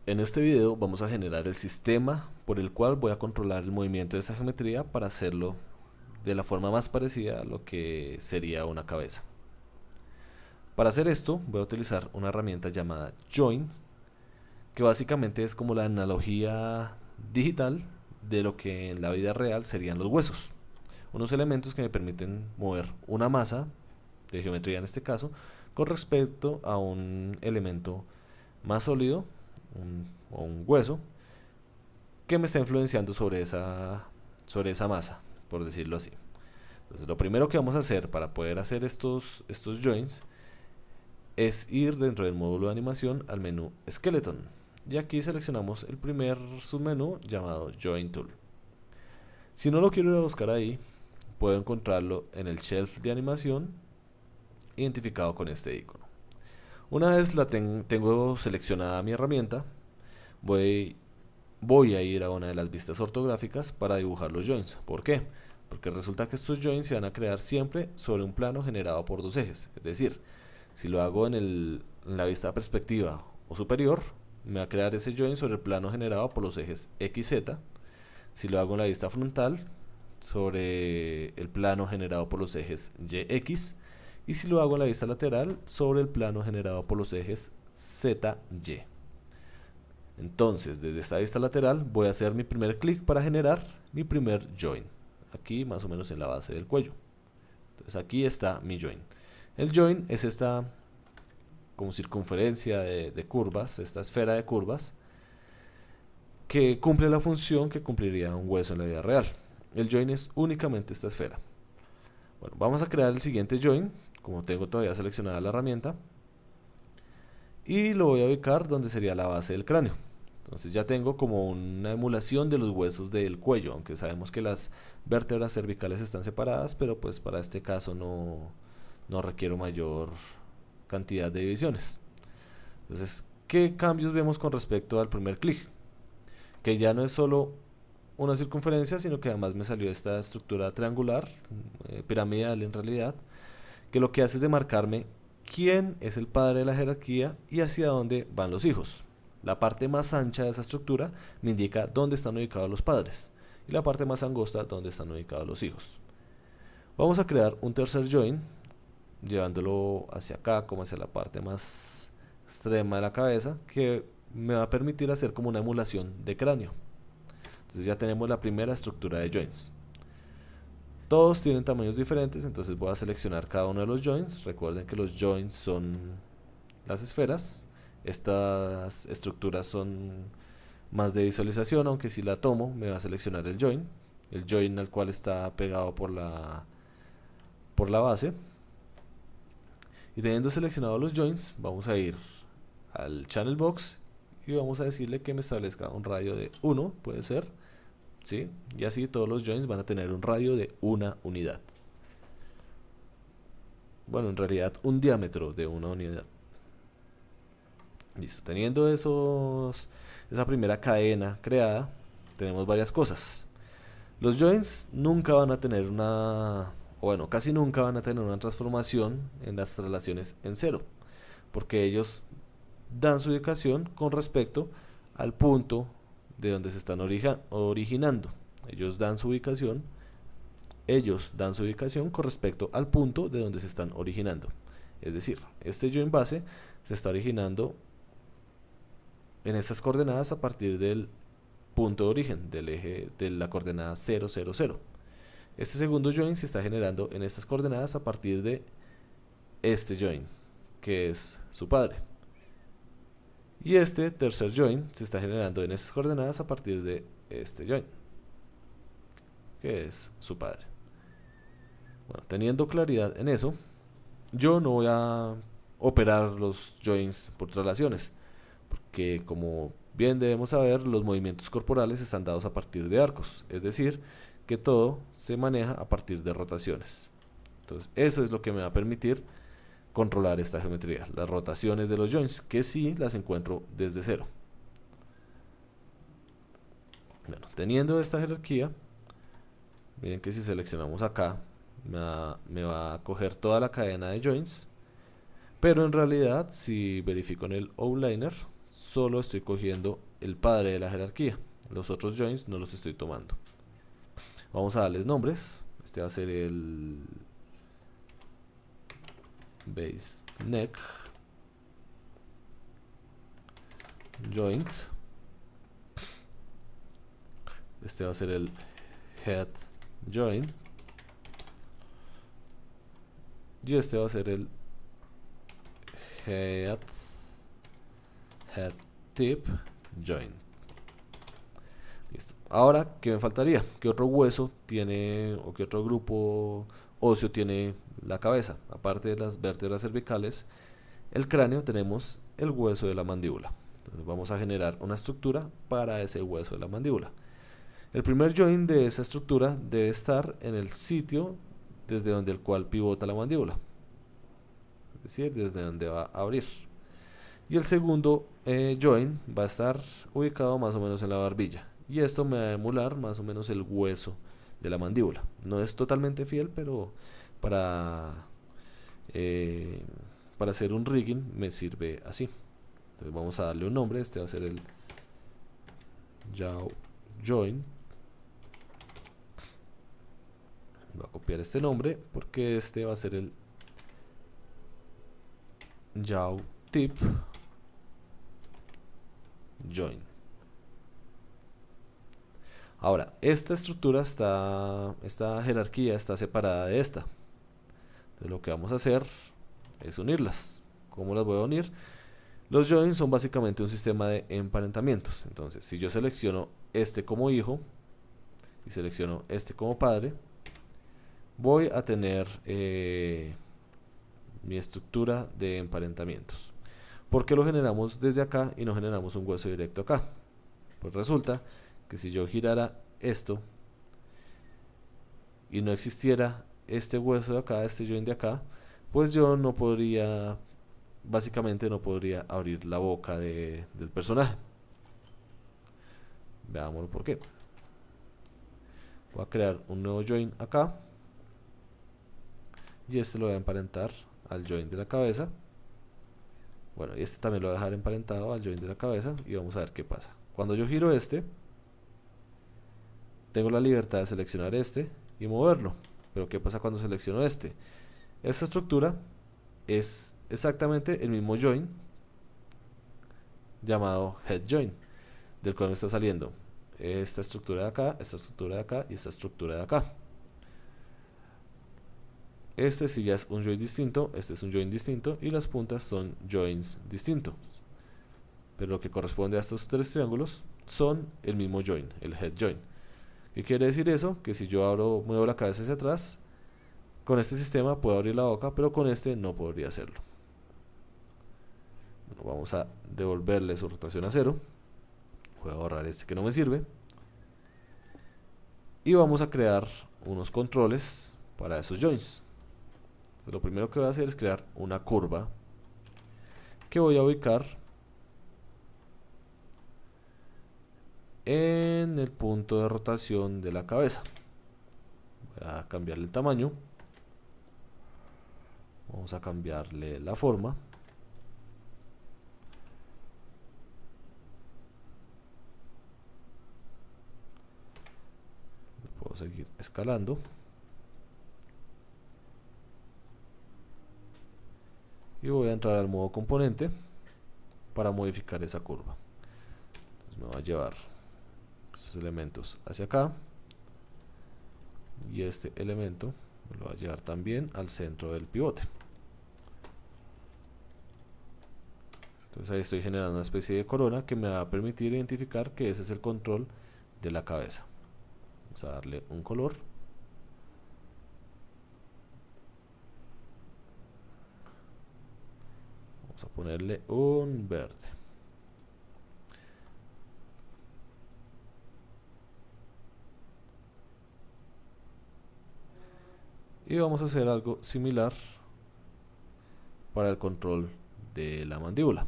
En este video vamos a generar el sistema por el cual voy a controlar el movimiento de esta geometría para hacerlo de la forma más parecida a lo que sería una cabeza. Para hacer esto voy a utilizar una herramienta llamada Join, que básicamente es como la analogía digital de lo que en la vida real serían los huesos. Unos elementos que me permiten mover una masa de geometría en este caso con respecto a un elemento más sólido o un hueso que me está influenciando sobre esa masa, por decirlo así. Entonces lo primero que vamos a hacer para poder hacer estos joins es ir dentro del módulo de animación al menú Skeleton, y aquí seleccionamos el primer submenú llamado Join Tool. Si no lo quiero ir a buscar ahí, puedo encontrarlo en el shelf de animación identificado con este icono. Una vez tengo seleccionada mi herramienta, voy a ir a una de las vistas ortográficas para dibujar los joins. ¿Por qué? Porque resulta que estos joins se van a crear siempre sobre un plano generado por dos ejes. Es decir, si lo hago en la vista perspectiva o superior, me va a crear ese join sobre el plano generado por los ejes XZ. Si lo hago en la vista frontal, sobre el plano generado por los ejes YX. Y si lo hago en la vista lateral, sobre el plano generado por los ejes ZY. Entonces, desde esta vista lateral voy a hacer mi primer clic para generar mi primer join. Aquí más o menos en la base del cuello. Entonces aquí está mi join. El join es esta como circunferencia de curvas, esta esfera de curvas, que cumple la función que cumpliría un hueso en la vida real. El join es únicamente esta esfera. Bueno, vamos a crear el siguiente join, como tengo todavía seleccionada la herramienta, y lo voy a ubicar donde sería la base del cráneo. Entonces ya tengo como una emulación de los huesos del cuello, aunque sabemos que las vértebras cervicales están separadas, pero pues para este caso no requiero mayor cantidad de divisiones. Entonces, ¿qué cambios vemos con respecto al primer clic? Que ya no es solo una circunferencia, sino que además me salió esta estructura triangular, piramidal en realidad, que lo que hace es demarcarme quién es el padre de la jerarquía y hacia dónde van los hijos. La parte más ancha de esa estructura me indica dónde están ubicados los padres, y la parte más angosta dónde están ubicados los hijos. Vamos a crear un tercer join, llevándolo hacia acá, como hacia la parte más extrema de la cabeza, que me va a permitir hacer como una emulación de cráneo. Entonces ya tenemos la primera estructura de joins. Todos tienen tamaños diferentes, entonces voy a seleccionar cada uno de los joins. Recuerden que los joins son las esferas. Estas estructuras son más de visualización, aunque si la tomo me va a seleccionar el join al cual está pegado por la base. Y teniendo seleccionados los joins, vamos a ir al channel box y vamos a decirle que me establezca un radio de 1, puede ser, ¿sí? Y así todos los joins van a tener un radio de una unidad. Bueno, en realidad un diámetro de una unidad. Listo, teniendo esa primera cadena creada, tenemos varias cosas. Los joins nunca van a tener casi nunca van a tener una transformación en las traslaciones en cero, porque ellos dan su ubicación con respecto al punto de donde se están originando. Ellos dan su ubicación con respecto al punto de donde se están originando. Es decir, este join base se está originando en estas coordenadas a partir del punto de origen del eje de la coordenada 0, 0, 0. Este segundo join se está generando en estas coordenadas a partir de este join, que es su padre. Y este tercer join se está generando en estas coordenadas a partir de este join, que es su padre. Bueno, teniendo claridad en eso, yo no voy a operar los joins por traslaciones, porque como bien debemos saber, los movimientos corporales están dados a partir de arcos, es decir, que todo se maneja a partir de rotaciones. Entonces eso es lo que me va a permitir controlar esta geometría, las rotaciones de los joins, que sí las encuentro desde cero. Bueno, teniendo esta jerarquía, miren que si seleccionamos acá me va a coger toda la cadena de joins, pero en realidad si verifico en el outliner solo estoy cogiendo el padre de la jerarquía. Los otros joins no los estoy tomando. Vamos a darles nombres. Este va a ser el base neck joint. Este va a ser el head joint. Y este va a ser el head tip joint. Listo. Ahora, ¿qué me faltaría? ¿Qué otro hueso tiene o qué otro grupo óseo tiene la cabeza? Aparte de las vértebras cervicales, el cráneo, tenemos el hueso de la mandíbula. Entonces vamos a generar una estructura para ese hueso de la mandíbula. El primer joint de esa estructura debe estar en el sitio desde donde el cual pivota la mandíbula, es decir, desde donde va a abrir. Y el segundo joint va a estar ubicado más o menos en la barbilla. Y esto me va a emular más o menos el hueso de la mandíbula. No es totalmente fiel, pero para hacer un rigging me sirve así. Entonces vamos a darle un nombre. Este va a ser el jaw joint. Voy a copiar este nombre porque este va a ser el jaw tip joint. Ahora, esta estructura esta jerarquía está separada de esta. Entonces lo que vamos a hacer es unirlas. ¿Cómo las voy a unir? Los joints son básicamente un sistema de emparentamientos. Entonces, si yo selecciono este como hijo y selecciono este como padre, voy a tener mi estructura de emparentamientos. ¿Por qué lo generamos desde acá y no generamos un hueso directo acá? Pues resulta que si yo girara esto y no existiera este hueso de acá, este joint de acá, pues yo no podría, básicamente no podría abrir la boca del personaje. Veámoslo por qué. Voy a crear un nuevo joint acá y este lo voy a emparentar al joint de la cabeza. Bueno, y este también lo voy a dejar emparentado al joint de la cabeza y vamos a ver qué pasa. Cuando yo giro este, tengo la libertad de seleccionar este y moverlo. Pero ¿qué pasa cuando selecciono este? Esta estructura es exactamente el mismo joint llamado head joint, del cual me está saliendo esta estructura de acá, esta estructura de acá y esta estructura de acá. Este sí ya es un joint distinto, este es un joint distinto y las puntas son joints distintos. Pero lo que corresponde a estos tres triángulos son el mismo joint, el head joint. ¿Qué quiere decir eso? Que si yo muevo la cabeza hacia atrás, con este sistema puedo abrir la boca, pero con este no podría hacerlo. Bueno, vamos a devolverle su rotación a 0. Voy a borrar este que no me sirve. Y vamos a crear unos controles para esos joints. Entonces, lo primero que voy a hacer es crear una curva que voy a ubicar en el punto de rotación de la cabeza. Voy a cambiarle el tamaño. Vamos a cambiarle la forma. Puedo seguir escalando. Y voy a entrar al modo componente para modificar esa curva. Entonces me va a llevar estos elementos hacia acá. Y este elemento me lo va a llevar también al centro del pivote. Entonces ahí estoy generando una especie de corona que me va a permitir identificar que ese es el control de la cabeza. Vamos a darle un color. Vamos a ponerle un verde. Y vamos a hacer algo similar para el control de la mandíbula.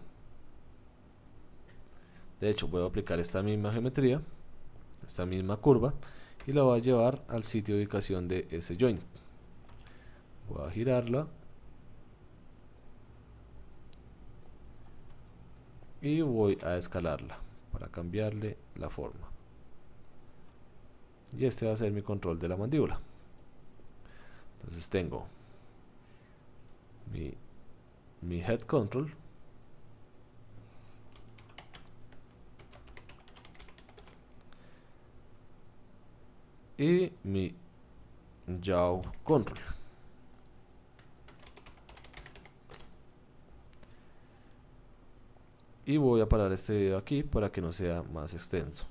De hecho, voy a aplicar esta misma geometría, esta misma curva, y la voy a llevar al sitio de ubicación de ese joint. Voy a girarla. y voy a escalarla para cambiarle la forma. Y este va a ser mi control de la mandíbula. Entonces tengo mi head control, y mi jaw control. Y voy a parar este video aquí para que no sea más extenso.